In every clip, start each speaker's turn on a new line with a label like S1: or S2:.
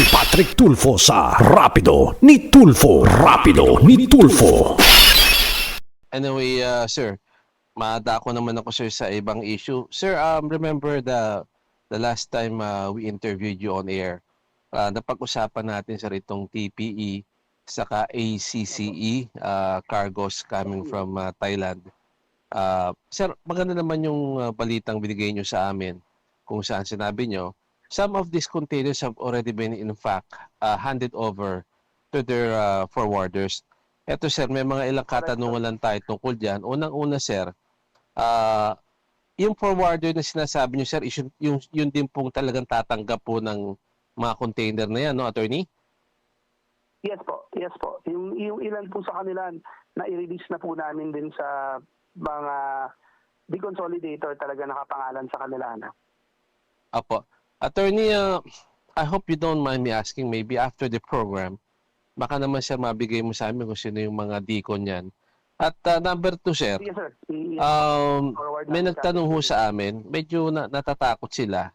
S1: si Patrick Tulfo sa Rapido ni Tulfo. Rapido ni Tulfo.
S2: Anyway, sir, madako naman ako sir sa ibang issue. Sir, remember the last time we interviewed you on air, napag-usapan natin sir itong TPE saka ACCE, cargos coming from Thailand. Sir, maganda naman yung balitang binigay nyo sa amin kung saan sinabi nyo, some of these containers have already been in fact handed over to their forwarders. Eto sir, may mga ilang katanungan lang tayo tungkol dyan. Unang-una sir, yung forwarder na sinasabi nyo sir, yun din pong talagang tatanggap po ng mga container na yan, no, attorney?
S3: Yes po, yes po. Yung ilan po sa kanila na i-release na po namin din sa mga deconsolidator talaga nakapangalan sa kanila na.
S2: Apo. Attorney, I hope you don't mind me asking, maybe after the program, baka naman sir mabigay mo sa amin kung sino yung mga deacon yan. At number 2 sir,
S3: Yes sir.
S2: may nagtanong ho sa amin, medyo natatakot sila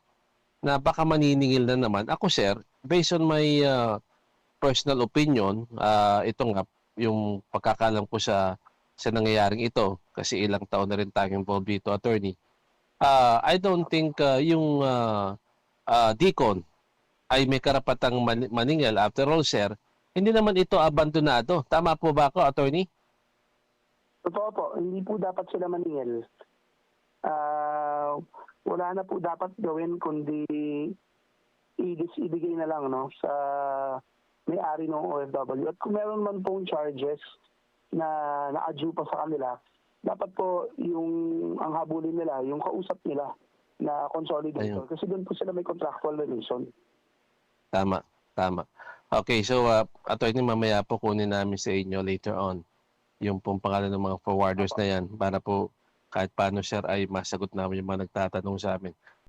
S2: na baka maniningil na naman. Ako sir, based on my personal opinion, ito nga, yung pagkakalam ko sa nangyayaring ito, kasi ilang taon na rin tayong involved dito, attorney. I don't think yung deacon ay may karapatang maningil. After all, sir, hindi naman ito abandonado. Tama po ba ako, attorney?
S3: Totoo po, hindi po dapat sila maningil. Wala na po dapat gawin kundi ibigay na lang no sa may-ari ng OFW. At kung meron man pong charges na na-adjue pa sa kanila, dapat po ang habulin nila, yung kausap nila na consolidator.
S2: Ayun.
S3: Kasi doon po sila may contractual relation.
S2: Tama, tama. Okay, so attorney, mamaya po kunin namin sa inyo later on yung pong pangalan ng mga forwarders na yan para po kahit paano sir ay masagot namin yung mga nagtatanong sa amin.